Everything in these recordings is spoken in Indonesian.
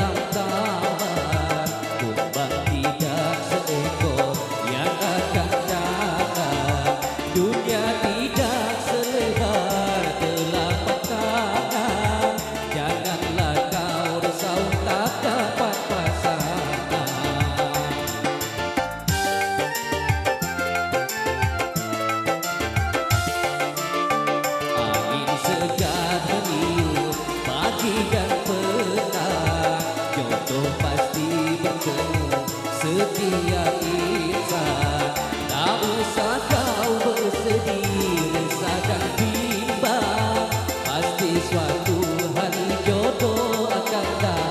dalam taman, kumbang tidak seekor yang akan datang. Dunia tidak selebar telapak tangan, janganlah kau risau tak dapat pasangan. Angin segar meniup pagi dan petang, jodoh pasti bertemu setiap insan. Tak usah kau bersedih, resah dan bimbang, pasti suatu hari jodoh akan datang.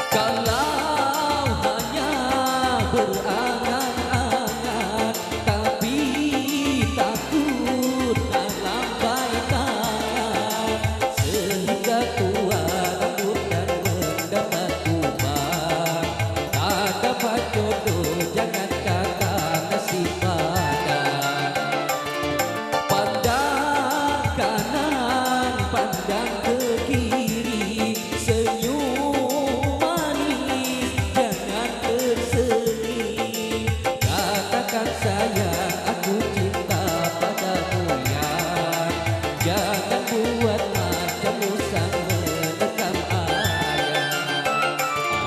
Kalau hanya berangan-angan, tapi takut nak lambai tangan, sehingga tua rambut dan mendapat uban. Tak dapat jodoh, jangan kata nasib padan. Pandang kanan, pandang ke kiri, senyum manis, jangan tersenyum. Katakan sayang, aku cinta padamu ya. Jangan buat macam musang menerkam ayam.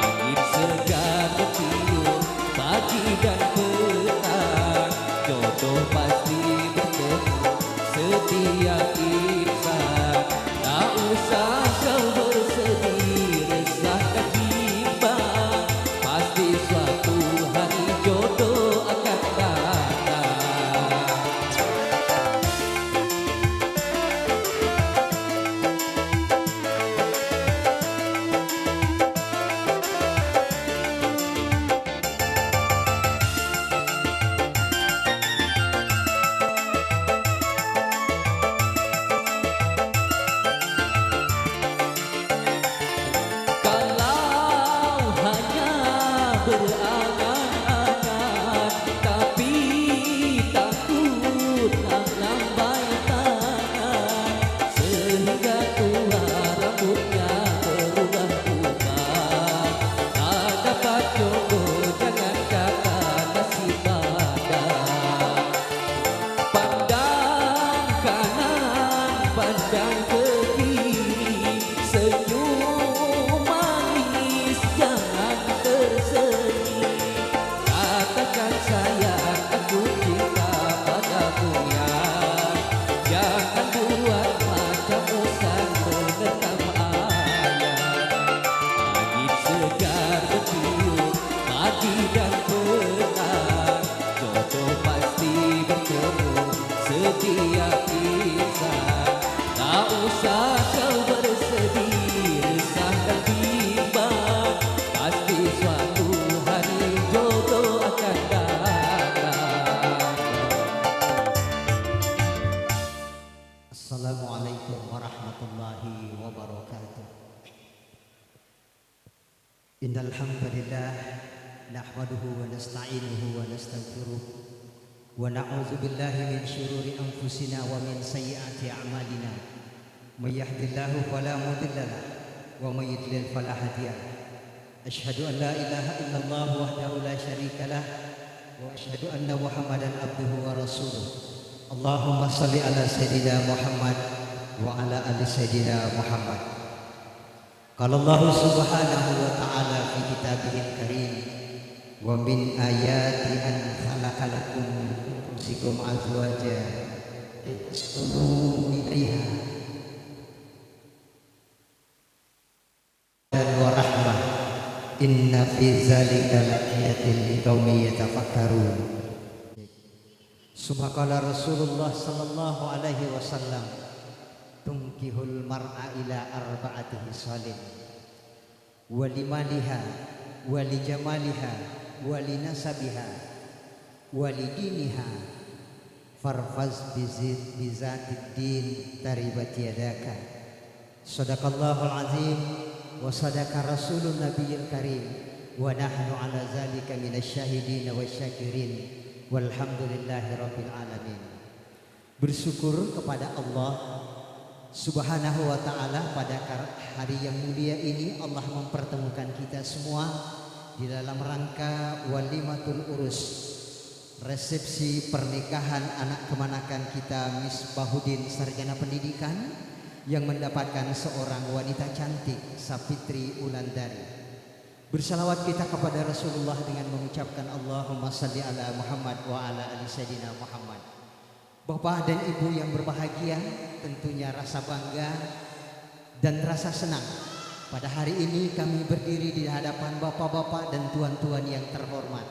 Angin segar bertiup pagi dan petang, jodoh pasti bertemu setiap insan. Tak usah kau bersedih, resah dan bimbang, pasti suatu hari jodoh akan datang. Kalau hanya berangan-angan, tapi takut nak lambai tangan, sehingga tua rambutnya berubah-ubah. Tak dapat jodoh, jangan kata nasib padan. Pandang kanan, pandang ke kiri, senyum manis, jangan tersenyum. Katakan sayang, aku cinta padamu ya. Jangan buat macam musang menerkam ayam. Angin segar bertiup pagi dan petang, jodoh pasti bertemu setiap insan. Tak usah kau bersedih, resah dan bimbang, pasti suatu hari jodoh akan datang. Assalamualaikum warahmatullahi wabarakatuh. Innal hamdalillah nahmaduhu wa nasta'inuhu wa nastaghfiruh wa na'udzu billahi min syururi anfusina wa min sayyiati a'malina. May yahdihillahu fala mudilla lahu wa may yudlil fala hadiya lahu. Asyhadu an la ilaha illallah wahdahu la syarika lah wa asyhadu anna Muhammadan abduhu wa rasuluh. Allahumma salli ala sayyidina Muhammad wa ala ali sayyidina Muhammad. Qala Allah subhanahu wa ta'ala fi kitabihil karim, wa min ayati an khalaqalakum min anfusikum azwaja litaskunu ilaiha dan wa rahmah inna fi zalika laayatin liqaumin yatafakkarun. Subhaqala Rasulullah sallallahu alaihi wasallam, tunkihul mar'a ila arba'ati hisalin, walimaliha walijamaliha walinasabiha walidiniha, farfaz bizatid din taribat yadaka. Sadaqallahul azim wa sadaqa rasulun nabiyil karim wa nahnu ala zalika minasyahidin wasyakirin walhamdulillahi rabbil alamin. Bersyukur kepada Allah Subhanahu wa ta'ala, pada hari yang mulia ini Allah mempertemukan kita semua di dalam rangka walimatul urus, resepsi pernikahan anak kemanakan kita Misbahuddin, sarjana pendidikan yang mendapatkan seorang wanita cantik, Sapitri Wulandari. Bersalawat kita kepada Rasulullah dengan mengucapkan Allahumma salli ala Muhammad wa ala ali sayyidina Muhammad. Bapak dan Ibu yang berbahagia, tentunya rasa bangga dan rasa senang pada hari ini kami berdiri di hadapan bapak-bapak dan tuan-tuan yang terhormat.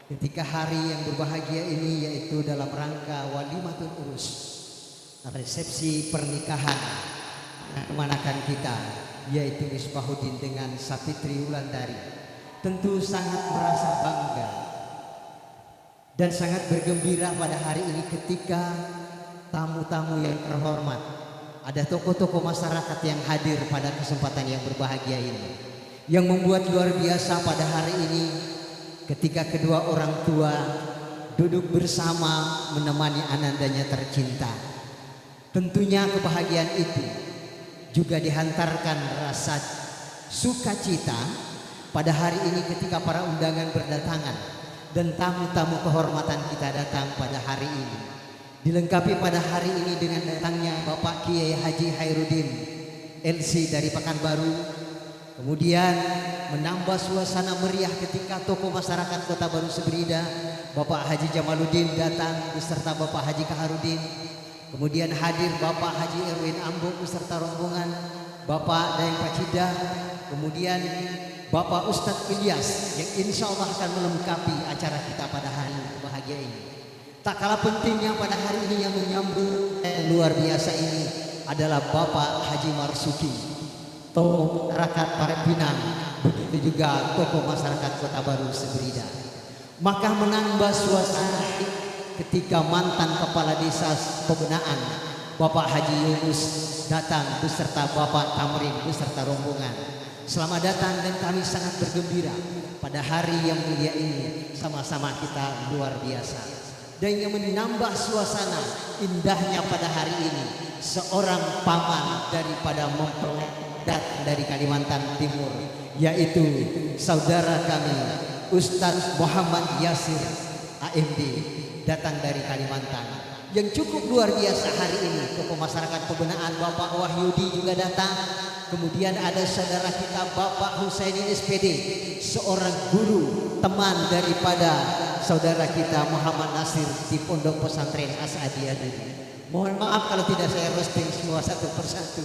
Ketika hari yang berbahagia ini, yaitu dalam rangka walimatul urus, resepsi pernikahan kemanakan kita, yaitu Misbahuddin dengan Sapitri Wulandari, tentu sangat merasa bangga dan sangat bergembira pada hari ini ketika tamu-tamu yang terhormat, ada tokoh-tokoh masyarakat yang hadir pada kesempatan yang berbahagia ini. Yang membuat luar biasa pada hari ini ketika kedua orang tua duduk bersama menemani anandanya tercinta. Tentunya kebahagiaan itu juga dihantarkan rasa sukacita pada hari ini ketika para undangan berdatangan dan tamu-tamu kehormatan kita datang pada hari ini. Dilengkapi pada hari ini dengan datangnya Bapak Kiai Haji Khairuddin LC dari Pekanbaru. Kemudian menambah suasana meriah ketika tokoh masyarakat Kota Baru Seberida Bapak Haji Jamaluddin datang beserta Bapak Haji Kaharudin. Kemudian hadir Bapak Haji Erwin Ambo beserta rombongan, Bapak Daeng Pacida, kemudian Bapak Ustadz Ilyas yang insya Allah akan melengkapi acara kita pada hari bahagia ini. Tak kalah pentingnya pada hari ini yang menyambut luar biasa ini adalah Bapak Haji Marsuki, tokoh masyarakat Parepinang, begitu juga tokoh masyarakat Kota Baru Seberida. Maka menambah suasana ketika mantan kepala desa Pebenaan Bapak Haji Yunus datang beserta Bapak Tamrin beserta rombongan. Selamat datang dan kami sangat bergembira pada hari yang mulia ini, sama-sama kita luar biasa. Dan yang menambah suasana indahnya pada hari ini, seorang paman daripada mempelai dari Kalimantan Timur, yaitu saudara kami Ustadz Muhammad Yasir AMD, datang dari Kalimantan yang cukup luar biasa hari ini. Tokoh masyarakat Pebenaan Bapak Wahyudi juga datang. Kemudian ada saudara kita Bapak Husaini SPD, seorang guru teman daripada saudara kita Muhammad Nasir di Pondok Pesantren Asadiyah. Mohon maaf kalau tidak saya roasting semua satu persatu.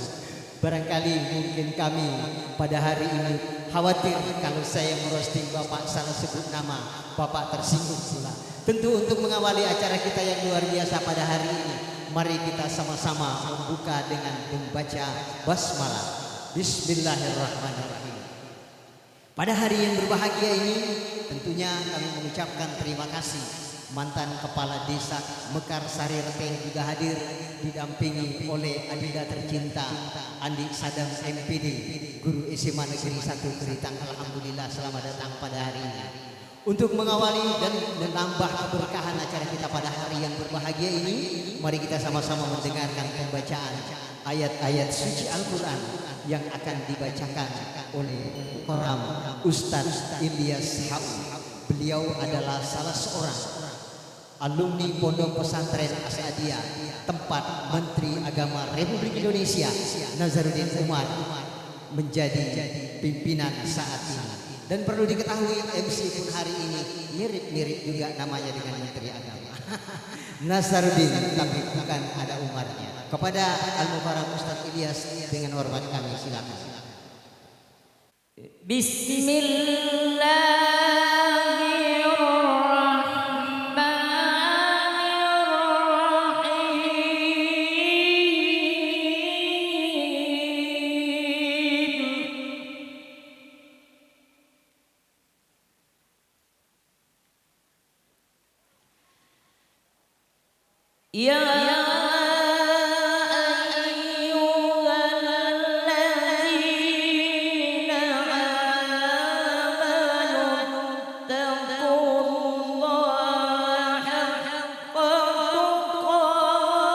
Barangkali mungkin kami pada hari ini khawatir kalau saya merosting Bapak salah sebut nama, Bapak tersinggung pula. Tentu untuk mengawali acara kita yang luar biasa pada hari ini, mari kita sama-sama membuka dengan membaca basmalah. Bismillahirrahmanirrahim. Pada hari yang berbahagia ini tentunya kami mengucapkan terima kasih mantan kepala desa Mekar Sari Reteng juga hadir didampingi oleh adinda tercinta Andi Sadam MPD, guru SMA Negeri 1 Keritang. Alhamdulillah selamat datang pada hari ini. Untuk mengawali dan menambah keberkahan acara kita pada hari yang berbahagia ini, mari kita sama-sama mendengarkan pembacaan ayat-ayat suci Al-Quran yang akan dibacakan oleh Koram Ustadz Ilyas Hau. Beliau adalah salah seorang alumni Pondok Pesantren Asadiyah, tempat Menteri Agama Republik Indonesia Nazaruddin Umar menjadi pimpinan saat ini. Dan perlu diketahui MC pun hari ini mirip-mirip juga namanya dengan Menteri Agama Nazaruddin, tapi bukan ada Umarnya. Kepada Al-Mubarak Ustadz Ilyas dengan hormat kami silakan. Ya ayyuhalladzina amanu taqullaha haqqa tuqatih.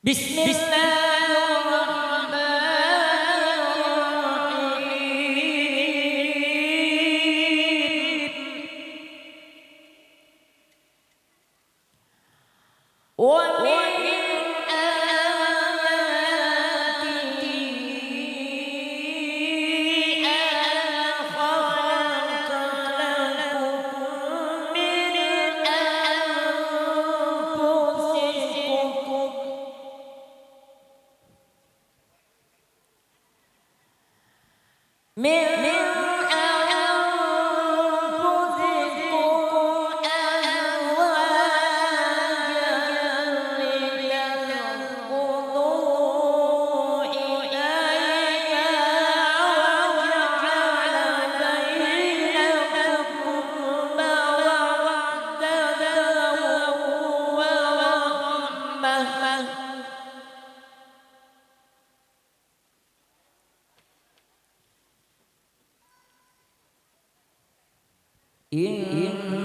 Bismillahirrahmanirrahim. Wa min ayatihi an khalaqa lakum min anfusikum min Inna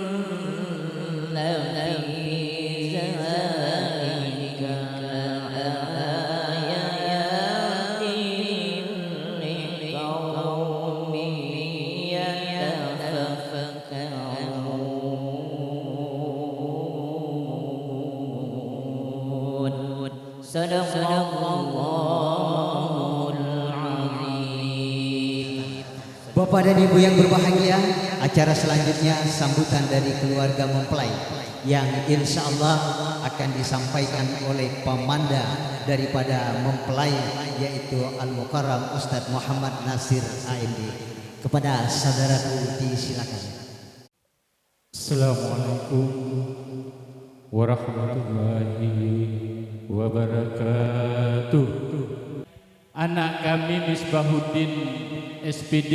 fi zalika laayatin liqaumin yatafakkarun. Sadaqallahul azim. Bapak dan Ibu yang berbahagia, acara selanjutnya sambutan dari keluarga mempelai yang insya Allah akan disampaikan oleh pemanda daripada mempelai, yaitu Al-Mukarram Ustadz Muhammad Nasir AMD. Kepada saudaraku disilakan. Assalamualaikum warahmatullahi wabarakatuh. Anak kami Misbahuddin SPD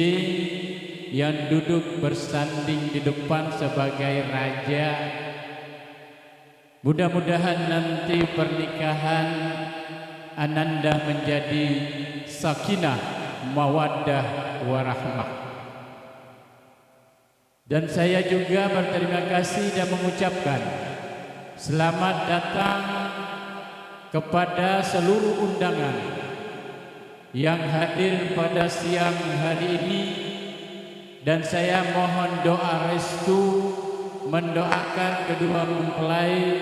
yang duduk bersanding di depan sebagai raja, mudah-mudahan nanti pernikahan Ananda menjadi sakinah, mawaddah, warahmah. Dan saya juga berterima kasih dan mengucapkan selamat datang kepada seluruh undangan yang hadir pada siang hari ini, dan saya mohon doa restu mendoakan kedua mempelai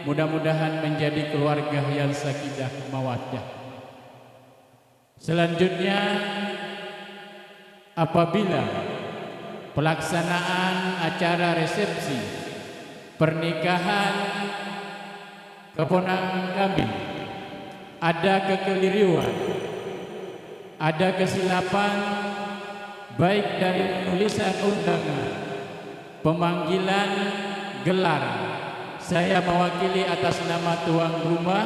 mudah-mudahan menjadi keluarga yang sakinah mawaddah. Selanjutnya, apabila pelaksanaan acara resepsi pernikahan keponakan kami ada kekeliruan, ada kesilapan baik dari tulisan undangan, pemanggilan, gelar, saya mewakili atas nama tuan rumah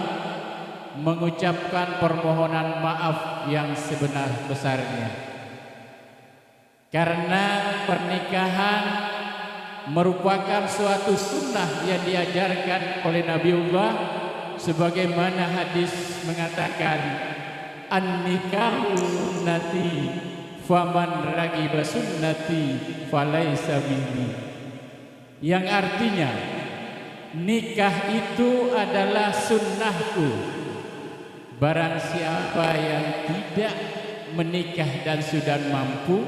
mengucapkan permohonan maaf yang sebenar-besarnya. Karena pernikahan merupakan suatu sunnah yang diajarkan oleh Nabiullah, sebagaimana hadis mengatakan, an-nikahu sunnati faman ragiba sunnati falaisa minni, yang artinya nikah itu adalah sunnahku, barang siapa yang tidak menikah dan sudah mampu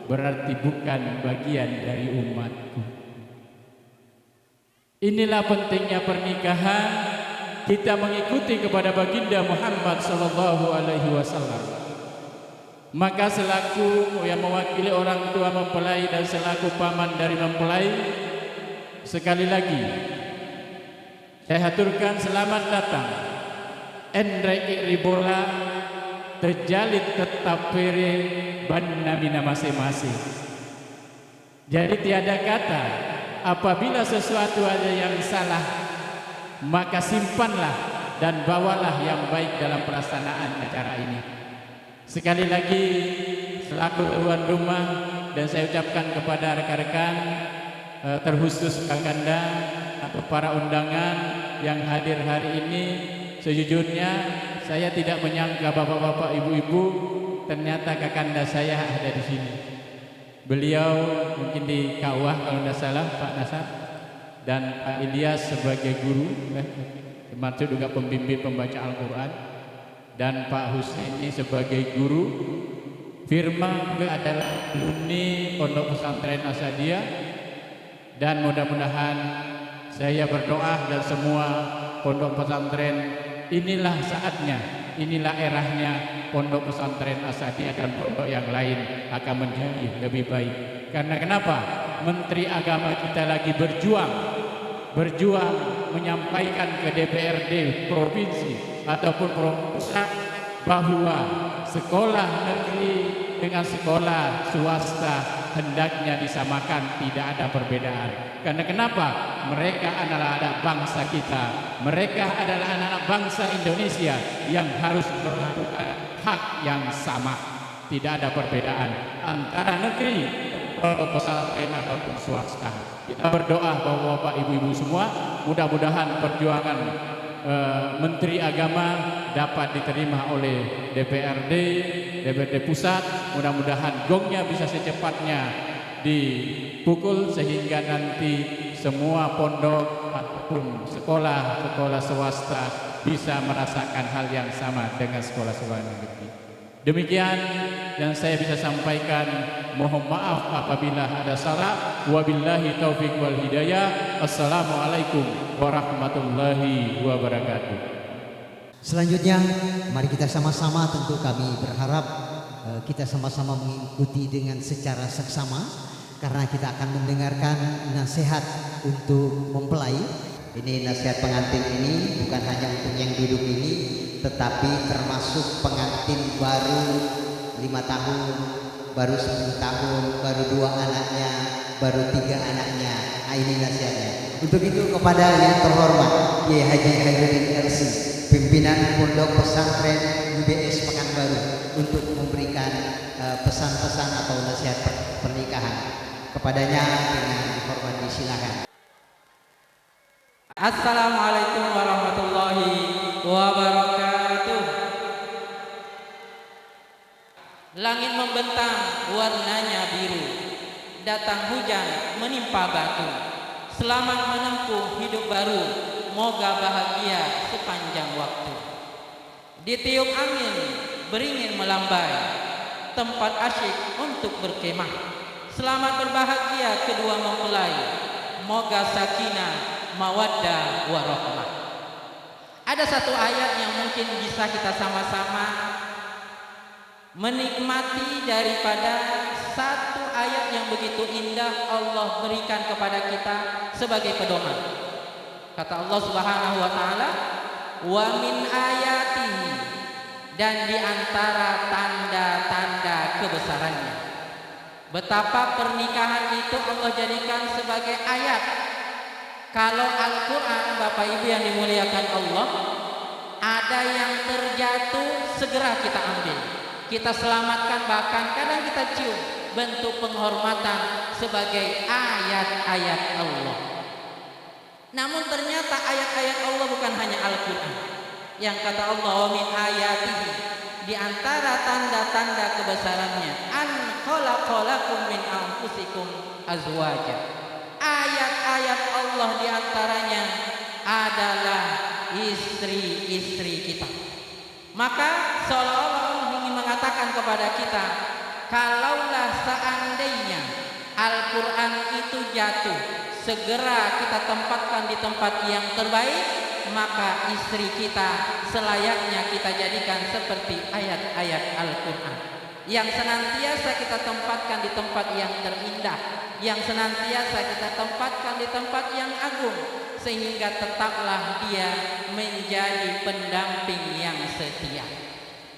berarti bukan bagian dari umatku. Inilah pentingnya pernikahan. kita mengikuti kepada baginda Muhammad sallallahu alaihi wasallam. Maka selaku yang mewakili orang tua mempelai dan selaku paman dari mempelai, sekali lagi saya haturkan selamat datang Enrek Ribola terjalin tetap pere banna bina masing-masing. Jadi tiada kata apabila sesuatu ada yang salah, maka simpanlah dan bawalah yang baik dalam pelaksanaan acara ini. Sekali lagi selaku tuan rumah, dan saya ucapkan kepada rekan-rekan terkhusus Kakanda atau para undangan yang hadir hari ini, sejujurnya saya tidak menyangka bapak-bapak, ibu-ibu, ternyata Kakanda saya ada di sini. Beliau mungkin di Kawah kalau tidak salah, Pak Nasar, dan Pak Ilyas sebagai guru, termasuk juga pembimbing pembaca Al-Quran, dan Pak Hussein ini sebagai guru. Firman adalah alumni Pondok Pesantren Asadiyah, dan mudah-mudahan saya berdoa dan semua pondok pesantren, inilah saatnya, inilah eranya Pondok Pesantren Asadiyah dan pondok yang lain akan menjadi lebih baik. Karena kenapa? Menteri Agama kita lagi berjuang menyampaikan ke DPRD provinsi ataupun pusat bahwa sekolah negeri dengan sekolah swasta hendaknya disamakan, tidak ada perbedaan. Karena kenapa? Mereka adalah anak bangsa kita, mereka adalah anak-anak bangsa Indonesia yang harus melakukan hak yang sama. Tidak ada perbedaan antara negeri atau pesantren ataupun swasta. Kita berdoa bahwa Bapak Ibu-ibu semua, mudah-mudahan perjuangan Menteri Agama dapat diterima oleh DPRD pusat. Mudah-mudahan gongnya bisa secepatnya dipukul sehingga nanti semua pondok ataupun sekolah swasta bisa merasakan hal yang sama dengan sekolah-sekolah negeri. Demikian yang saya bisa sampaikan. Mohon maaf apabila ada salah. Wabillahi taufiq wal hidayah. Assalamualaikum warahmatullahi wabarakatuh. Selanjutnya, mari kita sama-sama, tentu kami berharap kita sama-sama mengikuti dengan secara seksama, karena kita akan mendengarkan nasihat untuk mempelai. Ini nasihat pengantin ini bukan hanya untuk yang duduk ini, tetapi termasuk pengantin baru 5 tahun, baru 10 tahun, baru 2 anaknya, baru 3 anaknya. Nah, ini nasihatnya. Untuk itu kepada yang terhormat Kiai Haji Khairuddin LC, pimpinan Pondok Pesantren UBS Pekanbaru, untuk memberikan pesan-pesan atau nasihat pernikahan. Kepadanya dengan hormat disilakan. Assalamualaikum warahmatullahi wabarakatuh. Langit membentang warnanya biru, datang hujan menimpa batu. Selamat menempuh hidup baru, moga bahagia sepanjang waktu. Ditiup angin beringin melambai, tempat asyik untuk berkemah. Selamat berbahagia kedua mempelai, moga sakinah mawaddah warahmah. Ada satu ayat yang mungkin bisa kita sama-sama menikmati daripada satu ayat yang begitu indah Allah berikan kepada kita sebagai pedoman. Kata Allah Subhanahu wa taala, "Wa min ayatihi," dan di antara tanda-tanda kebesarannya. Betapa pernikahan itu Allah jadikan sebagai ayat. Kalau Al-Quran, Bapak Ibu yang dimuliakan Allah, ada yang terjatuh segera kita ambil, kita selamatkan, bahkan kadang kita cium, bentuk penghormatan sebagai ayat-ayat Allah. Namun ternyata ayat-ayat Allah bukan hanya Al-Quran. Yang kata Allah, "Wa min ayatihi," di antara tanda-tanda kebesarannya, "an khalaqalakum min anfusikum azwaja." Ayat-ayat Allah diantaranya adalah istri-istri kita. Maka seolah-olah Allah ingin mengatakan kepada kita, kalaulah seandainya Al-Quran itu jatuh, segera kita tempatkan di tempat yang terbaik, maka istri kita selayaknya kita jadikan seperti ayat-ayat Al-Quran yang senantiasa kita tempatkan di tempat yang terindah, yang senantiasa kita tempatkan di tempat yang agung, sehingga tetaplah dia menjadi pendamping yang setia.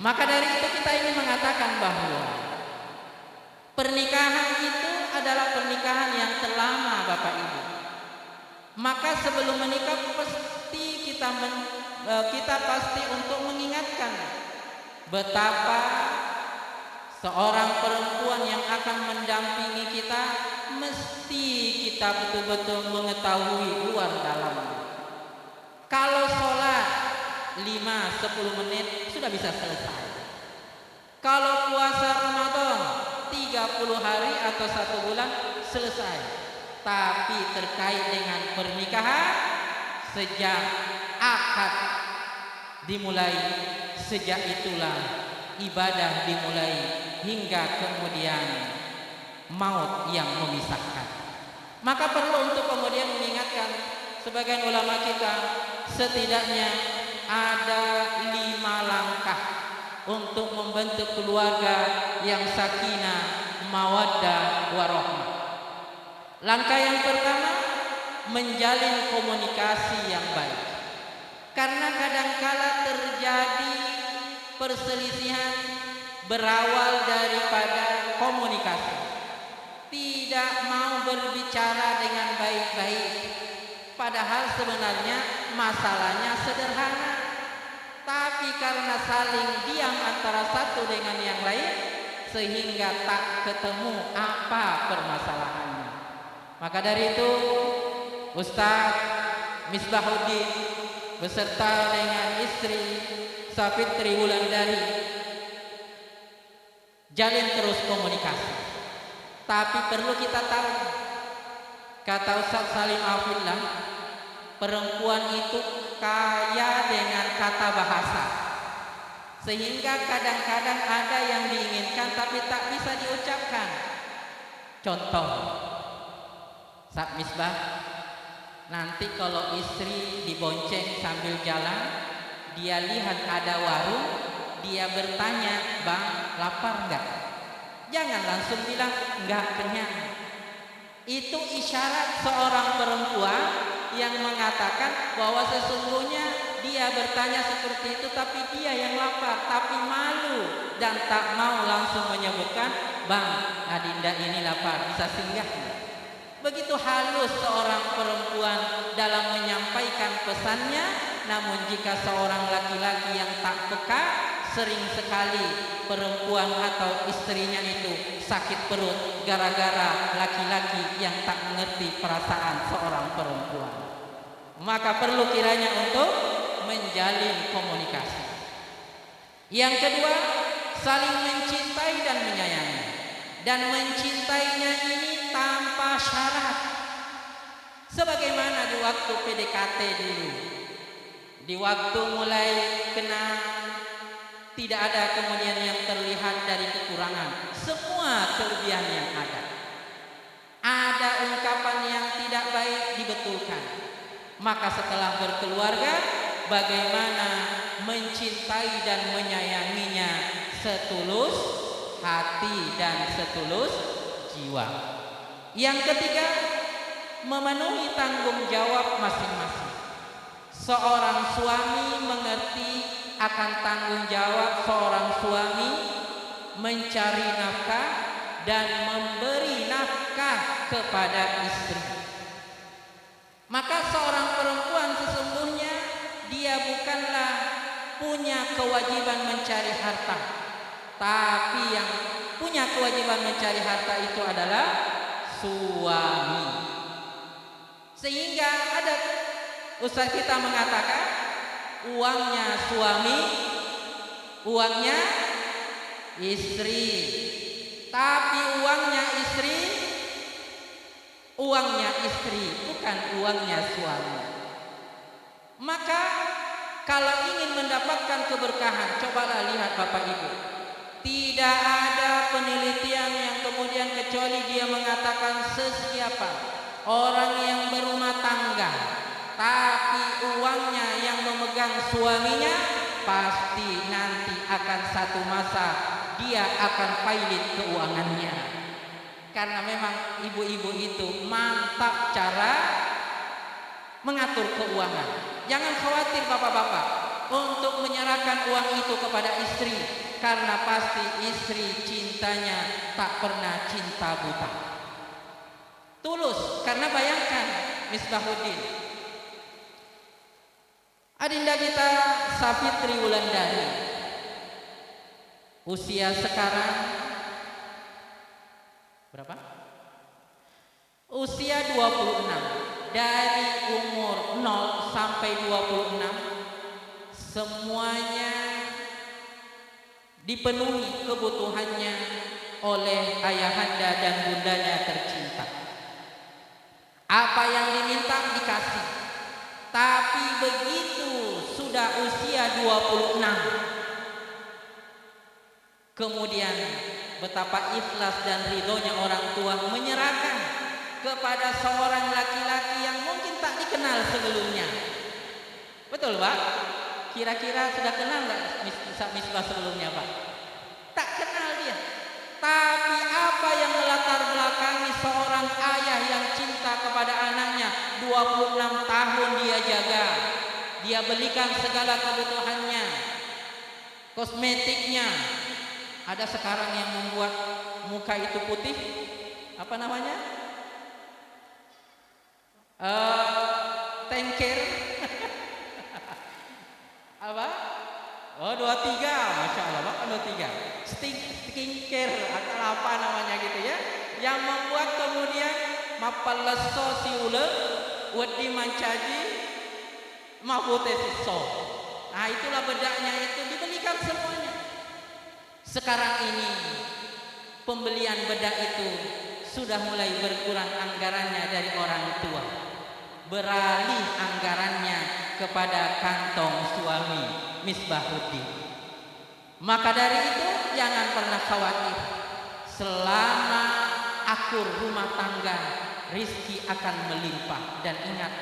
Maka dari itu kita ingin mengatakan bahwa pernikahan itu adalah pernikahan yang terlama, Bapak Ibu. Maka sebelum menikah pasti kita pasti untuk mengingatkan betapa seorang perempuan yang akan mendampingi kita mesti kita betul-betul mengetahui luar dalamnya. Kalau sholat 5-10 menit sudah bisa selesai. Kalau puasa Ramadan 30 hari atau 1 bulan selesai. Tapi terkait dengan pernikahan, sejak akad dimulai, sejak itulah ibadah dimulai hingga kemudian maut yang memisahkan. Maka perlu untuk kemudian mengingatkan sebagian ulama kita, setidaknya ada 5 langkah untuk membentuk keluarga yang sakinah, mawaddah, warahmah. Langkah yang pertama, menjalin komunikasi yang baik. Karena kadangkala terjadi perselisihan berawal daripada komunikasi. Tidak mau berbicara dengan baik-baik, padahal sebenarnya masalahnya sederhana. Tapi karena saling diam antara satu dengan yang lain, sehingga tak ketemu apa permasalahannya. Maka dari itu Ustaz Misbahuddin beserta dengan istri Safitri Wulandari jalin terus komunikasi. Tapi perlu kita tahu, kata Ustaz Salim Afillah, perempuan itu kaya dengan kata bahasa, sehingga kadang-kadang ada yang diinginkan tapi tak bisa diucapkan. Contoh, Ustaz Misbah, nanti kalau istri dibonceng sambil jalan, dia lihat ada warung, dia bertanya, "Bang, lapar enggak?" Jangan langsung bilang, "Enggak, kenyang." Itu isyarat seorang perempuan yang mengatakan bahwa sesungguhnya dia bertanya seperti itu, tapi dia yang lapar, tapi malu dan tak mau langsung menyebutkan, "Bang, Adinda ini lapar, bisa singgah?" Begitu halus seorang perempuan dalam menyampaikan pesannya. Namun jika seorang laki-laki yang tak peka, sering sekali perempuan atau istrinya itu sakit perut gara-gara laki-laki yang tak mengerti perasaan seorang perempuan. Maka perlu kiranya untuk menjalin komunikasi. Yang kedua, saling mencintai dan menyayangi. Dan mencintainya ini tanpa syarat. Sebagaimana di waktu PDKT dulu, di waktu mulai kenal, tidak ada kemudian yang terlihat dari kekurangan, semua kelebihan yang ada. Ada ungkapan yang tidak baik dibetulkan. Maka setelah berkeluarga, bagaimana mencintai dan menyayanginya setulus hati dan setulus jiwa. Yang ketiga, memenuhi tanggung jawab masing-masing. Seorang suami mengerti akan tanggung jawab seorang suami mencari nafkah dan memberi nafkah kepada istri. Maka seorang perempuan sesungguhnya dia bukanlah punya kewajiban mencari harta, tapi yang punya kewajiban mencari harta itu adalah suami. Sehingga ada ustaz kita mengatakan, uangnya suami, uangnya istri. Tapi uangnya istri, bukan uangnya suami. Maka kalau ingin mendapatkan keberkahan, cobalah lihat Bapak Ibu. Tidak ada penelitian yang kemudian kecuali dia mengatakan sesiapa orang yang berumah tangga tapi uangnya yang memegang suaminya, pasti nanti akan satu masa dia akan pailit keuangannya. Karena memang ibu-ibu itu mantap cara mengatur keuangan. Jangan khawatir bapak-bapak untuk menyerahkan uang itu kepada istri, karena pasti istri cintanya tak pernah cinta buta. Tulus, karena bayangkan Misbahuddin, adinda kita Safitri Wulandari, usia sekarang berapa? Usia 26. Dari umur 0 sampai 26 semuanya dipenuhi kebutuhannya oleh ayahanda dan bundanya tercinta. Apa yang diminta dikasih. Tapi begitu sudah usia 26, kemudian betapa ikhlas dan ridhonya orang tua menyerahkan kepada seorang laki-laki yang mungkin tak dikenal sebelumnya. Betul Pak? Kira-kira sudah kenal nggak Misbah sebelumnya Pak? Tak kenal dia. Tapi apa yang melatar belakangi seorang ayah yang cinta kepada anaknya, 26 tahun dia jaga. Dia belikan segala kebutuhannya, kosmetiknya. Ada sekarang yang membuat muka itu putih, apa namanya? Tengker. Apa? Oh 23, Masya Allah Pak, 23. Skincare atau apa namanya gitu ya, yang membuat kemudian mapaleso si ule wedi mancaji mabute siso. Nah itulah bedaknya itu, dibelikan semuanya. Sekarang ini pembelian bedak itu sudah mulai berkurang anggarannya dari orang tua, beralih anggarannya kepada kantong suami Misbahuddin. Maka dari itu jangan pernah khawatir, selama akur rumah tangga rizki akan melimpah. Dan ingat,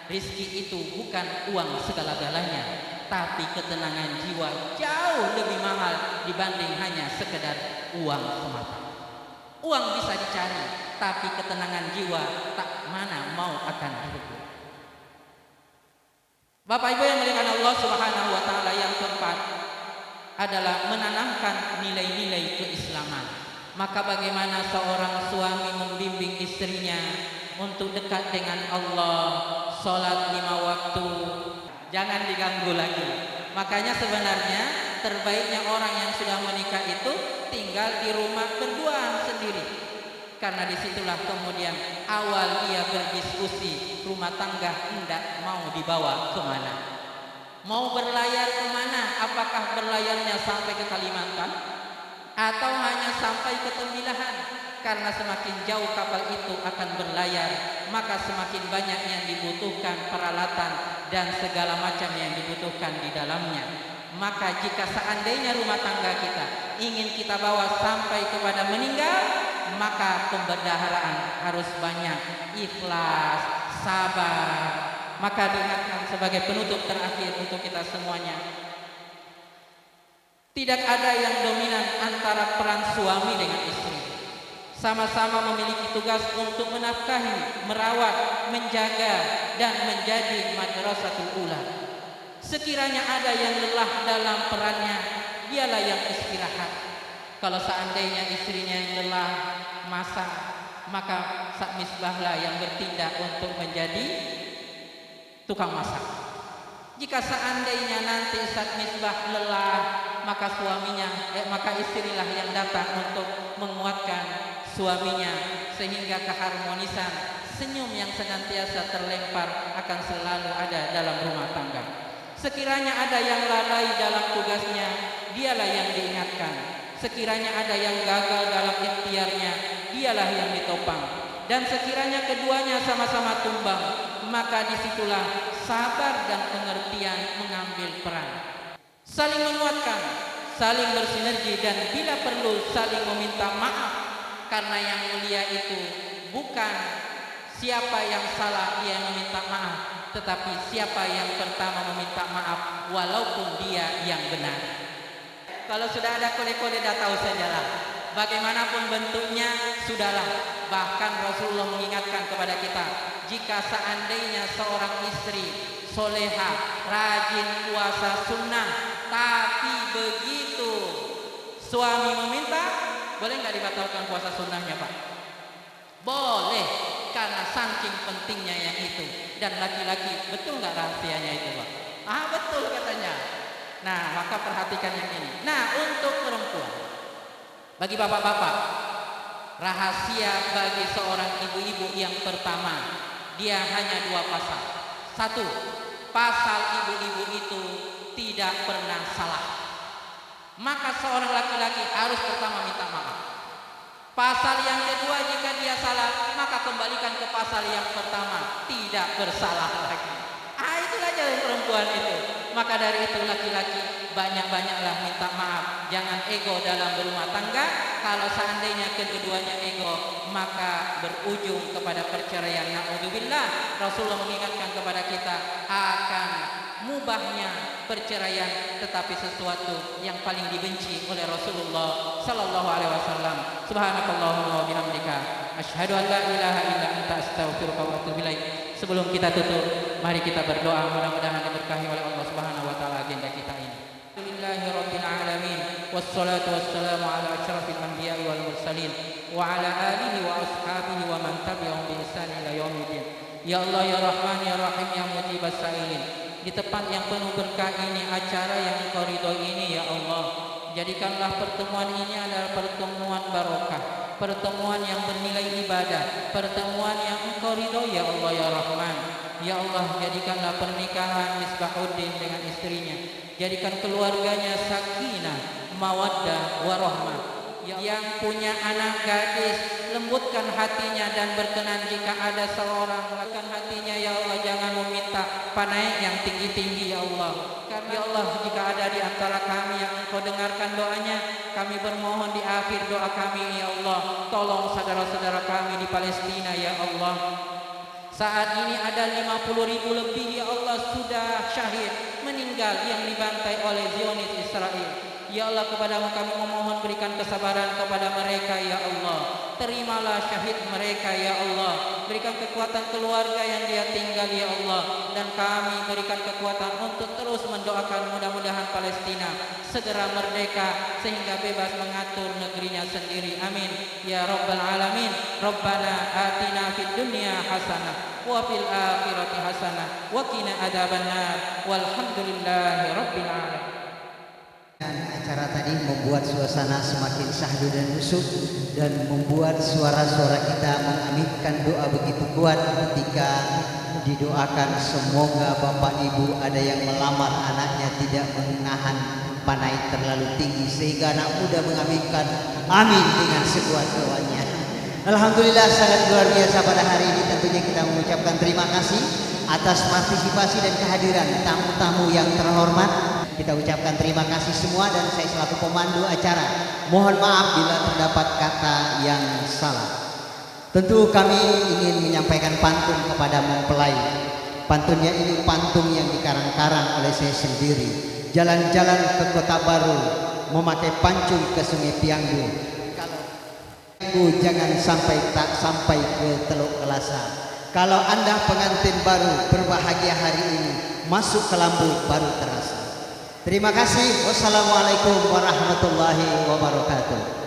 rizki itu bukan uang segala-galanya, tapi ketenangan jiwa jauh lebih mahal dibanding hanya sekedar uang semata. Uang bisa dicari, tapi ketenangan jiwa tak mana mau akan direbut. Bapak Ibu yang dimuliakan Allah Subhanahu wa taala, yang keempat adalah menanamkan nilai-nilai keislaman. Maka bagaimana seorang suami membimbing istrinya untuk dekat dengan Allah, sholat 5 waktu, jangan diganggu lagi. Makanya sebenarnya terbaiknya orang yang sudah menikah itu tinggal di rumah berdua sendiri. Karena disitulah kemudian awal dia berdiskusi rumah tangga hendak mau dibawa kemana, mau berlayar kemana, apakah berlayarnya sampai ke Kalimantan atau hanya sampai ke Tembilahan. Karena semakin jauh kapal itu akan berlayar, maka semakin banyak yang dibutuhkan peralatan dan segala macam yang dibutuhkan di dalamnya. Maka jika seandainya rumah tangga kita ingin kita bawa sampai kepada meninggal, maka pembendaharaan harus banyak, ikhlas, sabar. Maka diingatkan sebagai penutup terakhir untuk kita semuanya, tidak ada yang dominan antara peran suami dengan istri. Sama-sama memiliki tugas untuk menafkahi, merawat, menjaga, dan menjadi madrasatul ula. Sekiranya ada yang lelah dalam perannya, dialah yang istirahat. Kalau seandainya istrinya yang lelah masak, maka Sak Misbahlah yang bertindak untuk menjadi tukang masak. Jika seandainya nanti Sak Misbah lelah, maka maka istrilah yang datang untuk menguatkan suaminya, sehingga keharmonisan, senyum yang senantiasa terlempar akan selalu ada dalam rumah tangga. Sekiranya ada yang lalai dalam tugasnya, dialah yang diingatkan. Sekiranya ada yang gagal dalam ikhtiarnya, dialah yang ditopang. Dan sekiranya keduanya sama-sama tumbang, maka disitulah sabar dan pengertian mengambil peran. Saling menguatkan, saling bersinergi, dan bila perlu saling meminta maaf. Karena yang mulia itu bukan siapa yang salah dia yang meminta maaf, tetapi siapa yang pertama meminta maaf walaupun dia yang benar. Kalau sudah ada kode-kode dah tahu sajalah. Bagaimanapun bentuknya sudahlah. Bahkan Rasulullah mengingatkan kepada kita, jika seandainya seorang istri soleha, rajin puasa sunnah, tapi begitu suami meminta, boleh nggak dibatalkan puasa sunnahnya, Pak? Boleh, karena saking pentingnya yang itu. Dan laki-laki, betul nggak rahasianya itu, Pak? Ah, betul katanya. Nah, maka perhatikan yang ini. Nah, untuk perempuan, bagi bapak-bapak, rahasia bagi seorang ibu-ibu yang pertama, dia hanya 2 pasal. 1, pasal ibu-ibu itu tidak pernah salah. Maka seorang laki-laki harus pertama minta maaf. Pasal yang kedua, jika dia salah, maka kembalikan ke pasal yang pertama, tidak bersalah lagi. Itulah jalan perempuan itu. Maka dari itu laki-laki, banyak-banyaklah minta maaf. Jangan ego dalam berumah tangga. Kalau seandainya keduanya ego, maka berujung kepada perceraian. Na'udzubillah. Rasulullah mengingatkan kepada kita akan mubahnya perceraian, tetapi sesuatu yang paling dibenci oleh Rasulullah sallallahu alaihi wasallam. Subhanakallahumma wa bihamdika asyhadu an la ilaha illa anta astaghfiruka wa atubu ilaik. Sebelum kita tutup, mari kita berdoa, mudah-mudahan diberkahi oleh Allah Subhanahu wa taala agenda kita ini. Alhamdulillahirabbil alamin, wassalatu wassalamu ala asyrafil anbiya'i wal mursalin wa ala alihi wa ashabihi wa man tabi'ahum bi ihsan ila yaumiddin. Ya Allah ya Rahman ya Rahim ya Mujibas Sa'ilin, di tempat yang penuh berkah ini, acara yang Engkau ridhoi ini ya Allah, jadikanlah pertemuan ini adalah pertemuan barokah, pertemuan yang bernilai ibadah, pertemuan yang Engkau ridhoi ya Allah ya Rahman. Ya Allah, jadikanlah pernikahan Misbahuddin dengan istrinya, jadikan keluarganya sakinah, mawaddah, warahmah. Yang punya anak gadis, lembutkan hatinya dan berkenan jika ada seorang, lembutkan hatinya ya Allah, jangan meminta panaik yang tinggi-tinggi ya Allah. Karena ya Allah, jika ada di antara kami yang Engkau dengarkan doanya, kami bermohon di akhir doa kami ya Allah, tolong saudara-saudara kami di Palestina ya Allah. Saat ini ada 50.000 lebih ya Allah sudah syahid, meninggal, yang dibantai oleh Zionis Israel. Ya Allah, kepadamu kami memohon, berikan kesabaran kepada mereka ya Allah. Terimalah syahid mereka ya Allah. Berikan kekuatan keluarga yang dia tinggal ya Allah. Dan kami berikan kekuatan untuk terus mendoakan, mudah-mudahan Palestina segera merdeka sehingga bebas mengatur negerinya sendiri. Amin ya Rabbal Alamin. Rabbana atina fid dunya hasanah wa fil akhirati hasanah wa qina adzabannar. Walhamdulillahi rabbil alamin. Dan acara tadi membuat suasana semakin syahdu dan khusyuk, dan membuat suara-suara kita mengaminkan doa begitu kuat ketika didoakan semoga Bapak Ibu ada yang melamar anaknya tidak menahan panai terlalu tinggi sehingga anak muda mengaminkan amin dengan sekuat doanya. Alhamdulillah, sangat luar biasa pada hari ini. Tentunya kita mengucapkan terima kasih atas partisipasi dan kehadiran tamu-tamu yang terhormat. Kita ucapkan terima kasih semua, dan saya selaku pemandu acara mohon maaf bila terdapat kata yang salah. Tentu kami ingin menyampaikan pantun kepada mempelai. Pantunnya ini pantun yang dikarang-karang oleh saya sendiri. Jalan-jalan ke Kota Baru memakai pancung ke Sungai Pianggu. Kalau Ibu jangan sampai tak sampai ke Teluk Kelasa. Kalau Anda pengantin baru berbahagia hari ini, masuk ke lampu baru terasa. Terima kasih. Wassalamualaikum warahmatullahi wabarakatuh.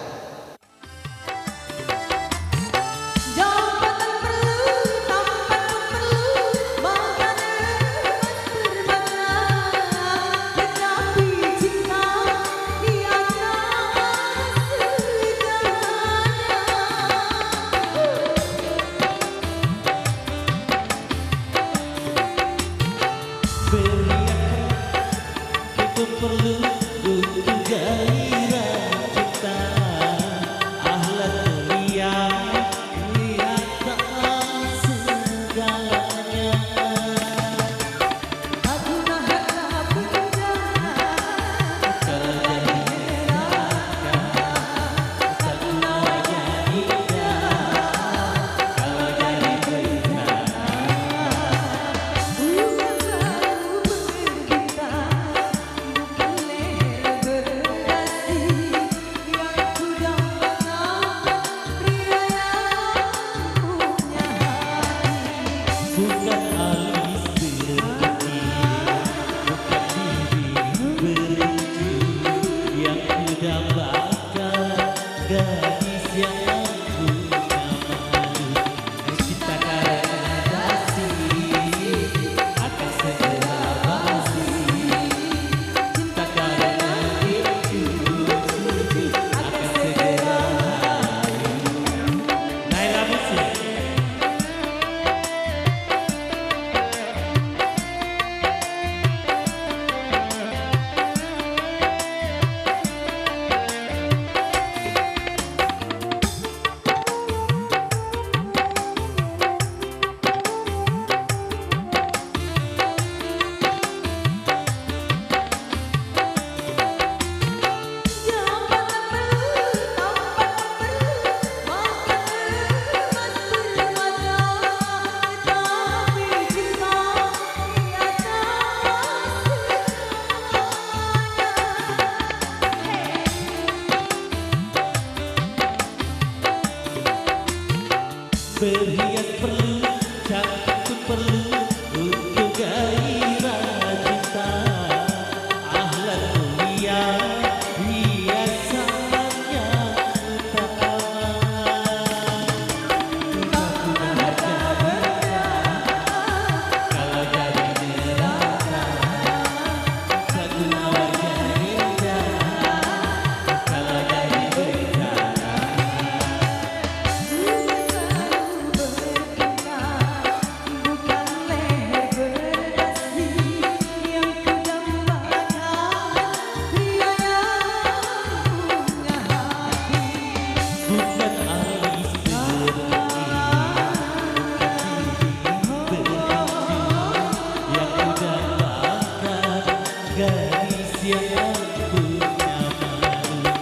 Jangan punya malu,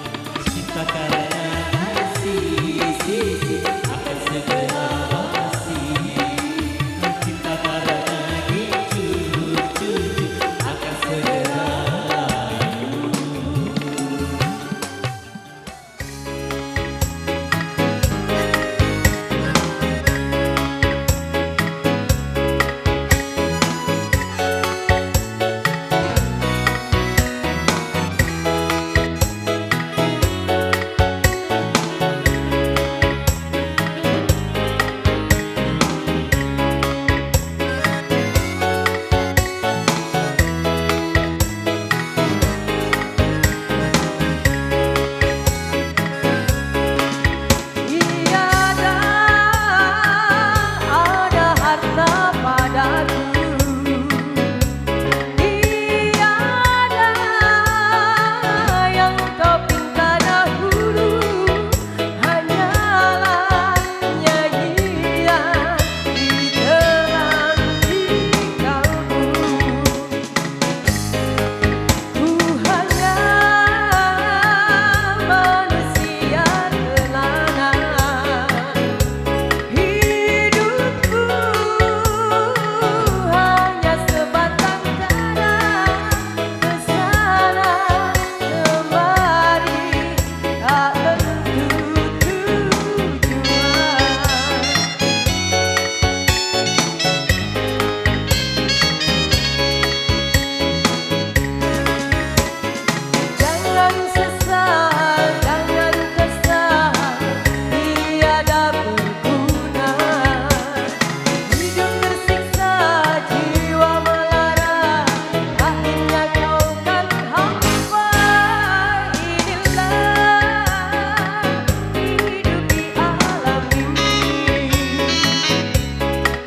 cinta karena kasih akan segera basi. Cinta karena cucu akan segera layu. Tiada ada harta padaku, tiada yang kau pinta dahulu, hanyalah nyanyian di dalam tinggalmu. Ku hanya manusia kelana, hidupku hanya sebatang kara, kesana kemari tak tentu tujuan. Jangan sesal, jangan kesal, tiada berguna. Hidup tersiksa, jiwa melara, akhirnya kau kan hampa. Inilah hidup di alam mimpi.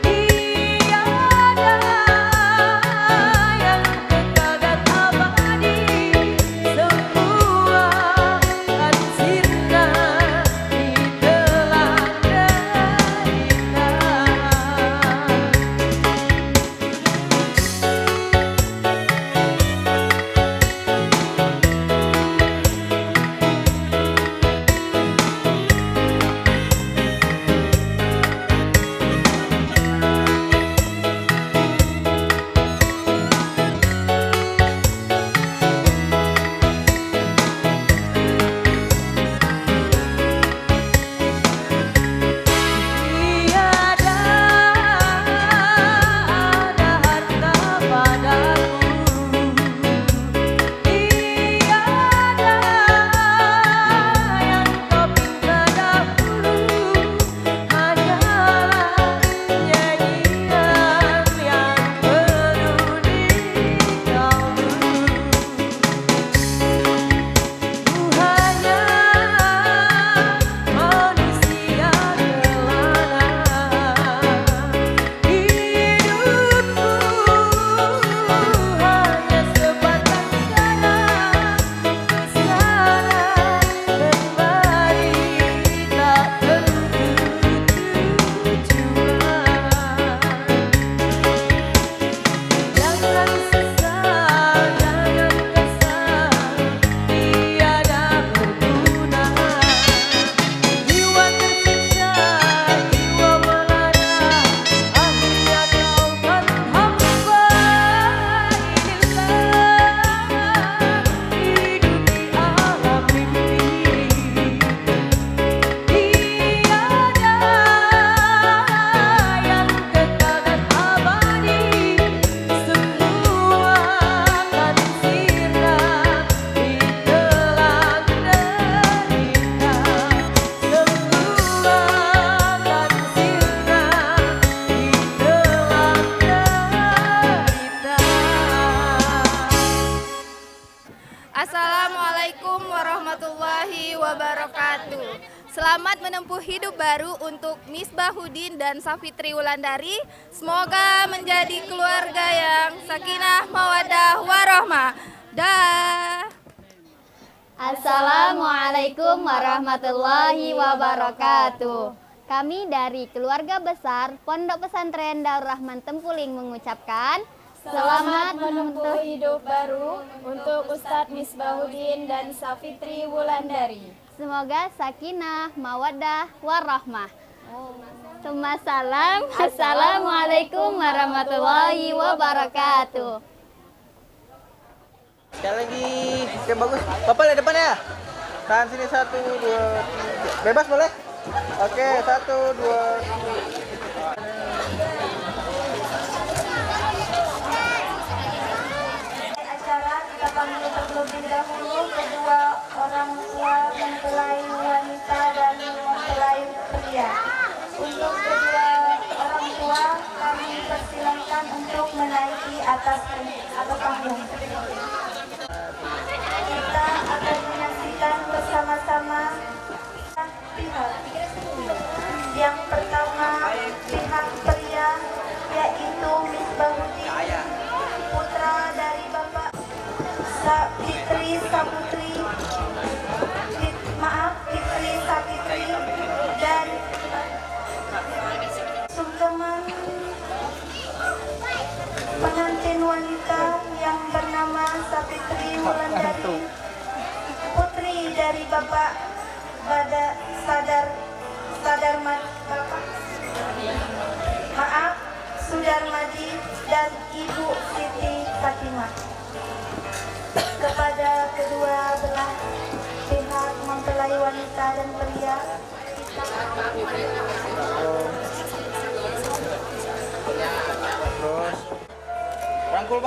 Tiada yang kekal dan abadi, semua kan sirna ditelan derita. Tiada ada harta padaku, tiada yang kau pinta dahulu, hanyalah nyanyian yang penuh di kalbu. Ku hanya manusia kelana, hidupku hanya sebatang kara, kesana kemari tak tentu tujuan. Jangan sesal, jangan kesal, tiada berguna. Jiwa tersiksa, jiwa melara, akhirnya kau kan hampa. Inilah hidup di alam mimpi. Tiada yang kekal dan abadi, semua kan sirna ditelan derita. Semua kan sirna ditelan derita. Assalamualaikum warahmatullahi wabarakatuh. Selamat menempuh hidup baru untuk Misbahuddin dan Safitri Wulandari. Semoga menjadi keluarga yang sakinah, mawaddah, warahmah. Dah. Assalamualaikum warahmatullahi wabarakatuh. Kami dari keluarga besar Pondok Pesantren Darul Rahman Tempuling mengucapkan Selamat menempuh hidup baru untuk Ustadz Misbahuddin dan Safitri Wulandari. Semoga sakinah, mawaddah, warahmah. Summa salam. Assalamualaikum warahmatullahi wabarakatuh. Sekali lagi, oke bagus. Bapak lihat depan ya. Tahan sini 1, 2, 3. Bebas boleh? Oke, 1, 2, 3. Acara kita panggil terlebih dahulu kedua orang tua mempelai wanita dan mempelai pria. Untuk kedua orang tua kami persilakan untuk menaiki atas panggung. Kita akan menyaksikan bersama-sama pihak. Yang pertama pihak pria yaitu Misbahuddin, putra dari Bapak Fitri Saputri dan sungkeman pengantin wanita yang bernama Safitri Wulandari, putri dari Bapak Sudarmadi dan Ibu Siti Fatimah. Kepada kedua belah pihak mempelai wanita dan pria,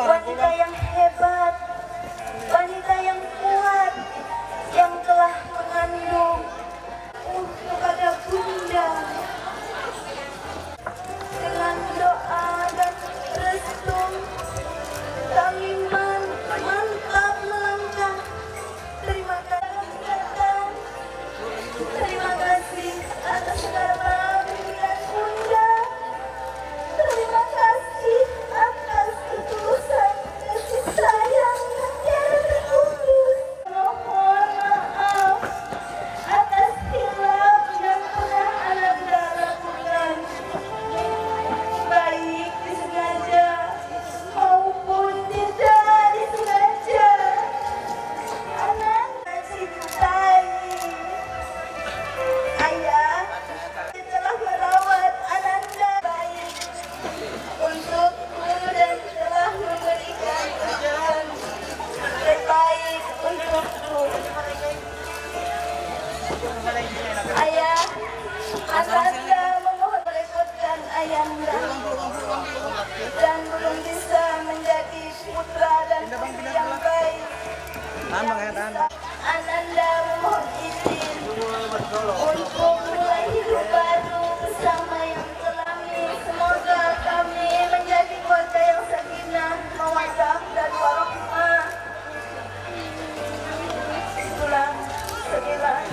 wanita yang hebat, wanita yang kuat, yang telah mengandung kepada Bunda, dengan doa dan restu kami mantap melangkah. Terima kasih, terima kasih atas segala pemberian Bunda. Terima kasih atas ketulusan kasih sayang yang tiada terputus. Mohon maaf atas hilaf yang pernah Ananda lakukan, baik disengaja maupun tidak disengaja. Ananda cintai ayah telah merawat Ananda baik untukku dan telah memberikan jalan terbaik untukku. Ayah, Ananda memohon merepotkan ayahanda dan belum bisa menjadi putra dan putri yang baik. Ananda memohon izin untuk mulai hidup baru bersama yang kami. Semoga kami menjadi keluarga yang sakinah, mawaddah dan warahmah. Itulah sekilas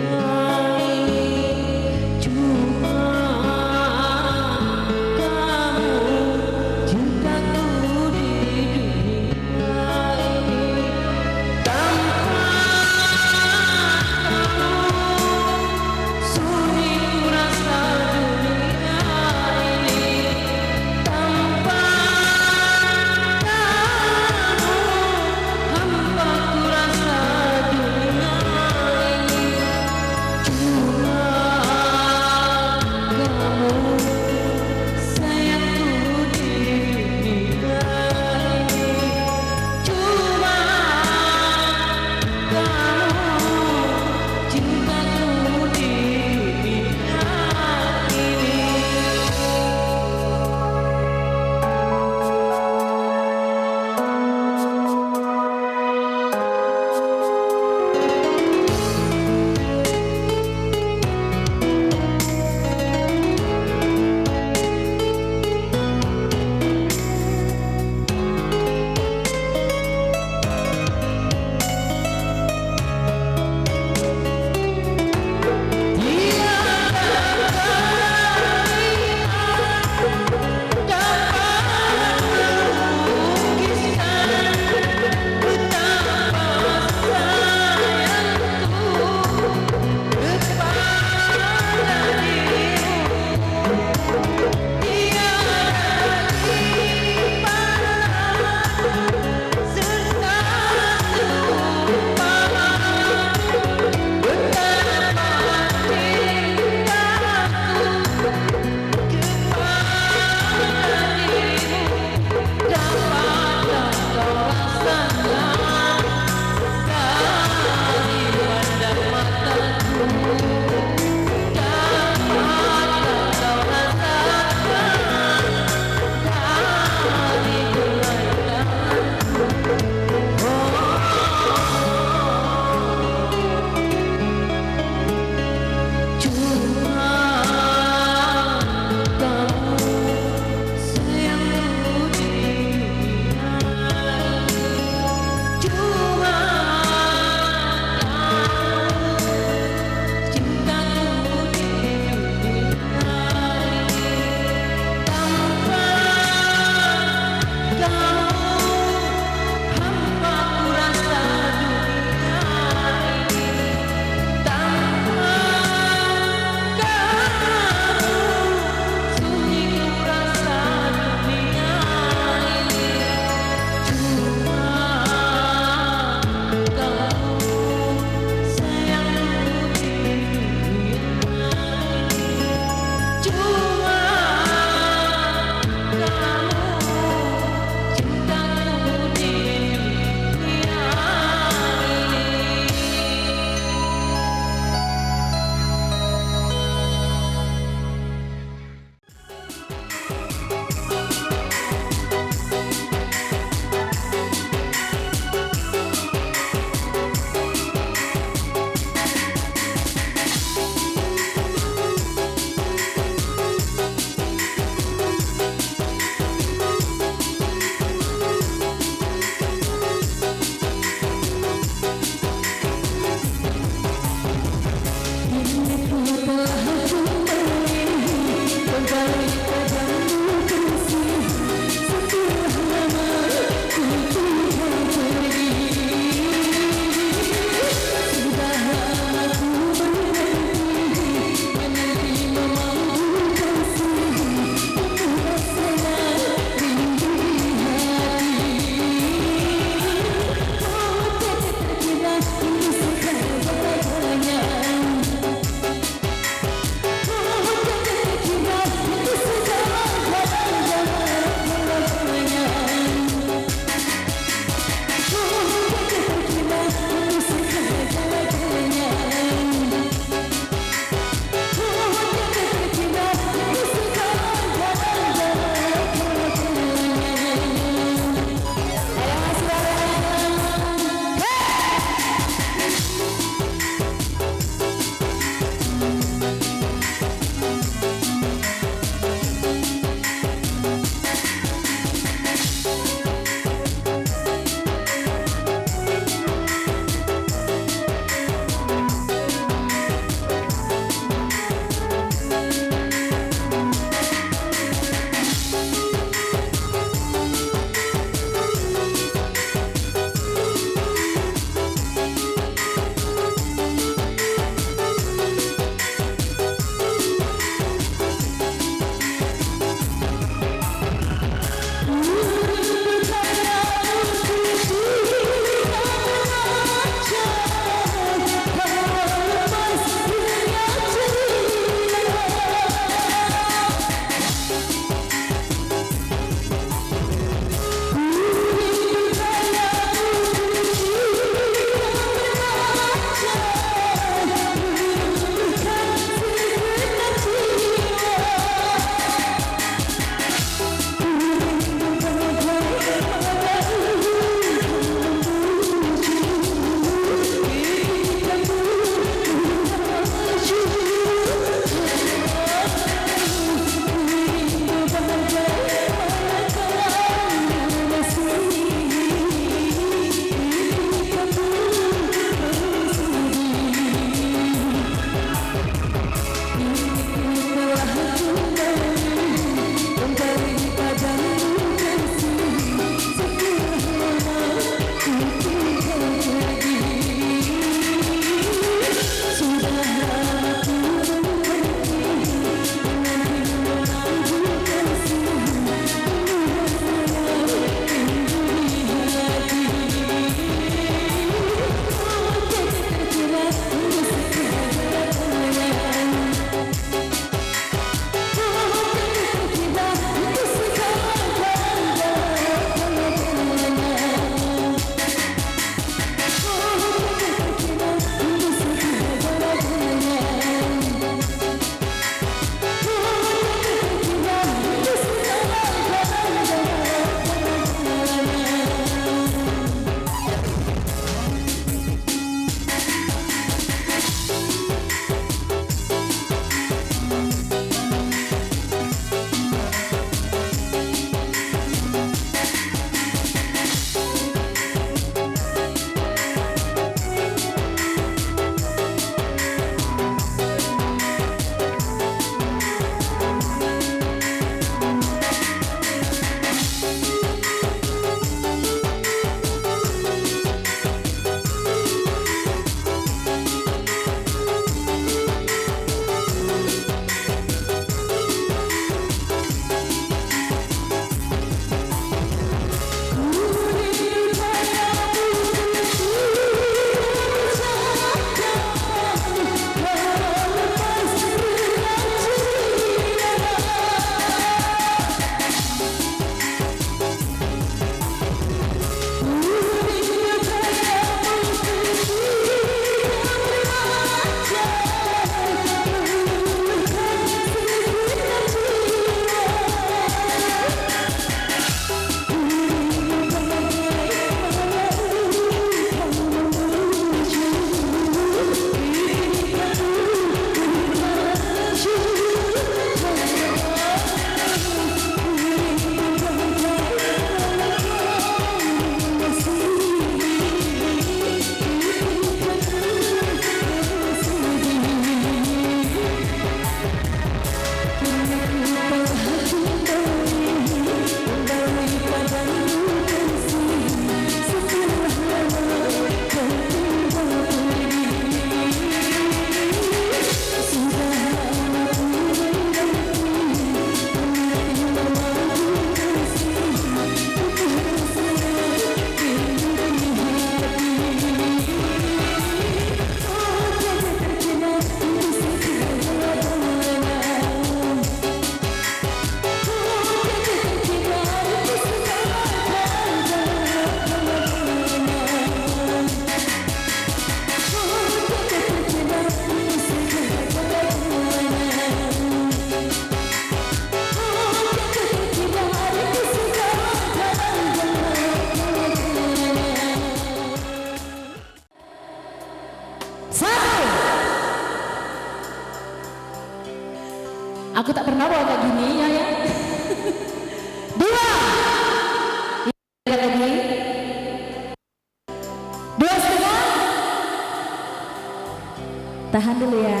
Tahan dulu ya.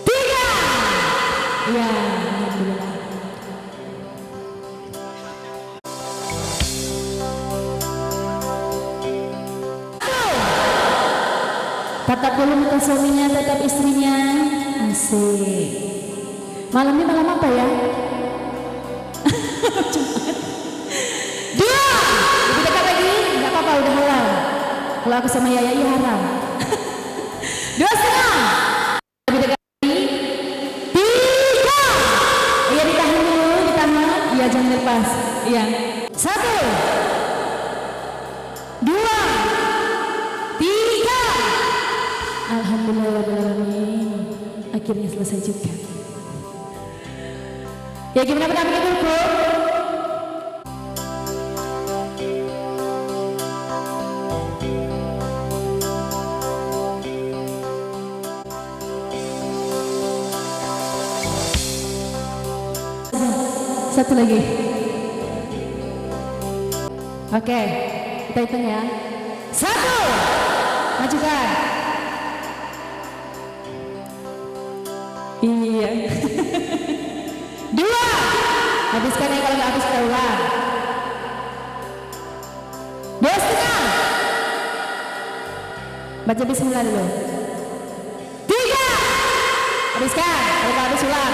3. Ya, alhamdulillah. Tatap dulu muka suaminya, tatap istrinya. Asik. Malam ini malam apa ya? Jumat. 2. Lebih dekat lagi? Gak apa-apa, udah halal. Kalau aku sama Yaya iya haram. 2,5. Lebih dekat lagi. 3. Iya ditahan dulu, ditahan. Iya jangan lepas. Iya. 1, 2, 3. Alhamdulillahirrahmanirrahim. Akhirnya selesai juga. Ya gimana pendampingnya dulu? Satu lagi. Oke, kita hitung ya. 1. Majukan. Iya. 2. Habiskan ya, kalau nggak habis kita ulang. 2,5. Baca bismillah dulu. 3. Habiskan, kalau nggak habis ulang.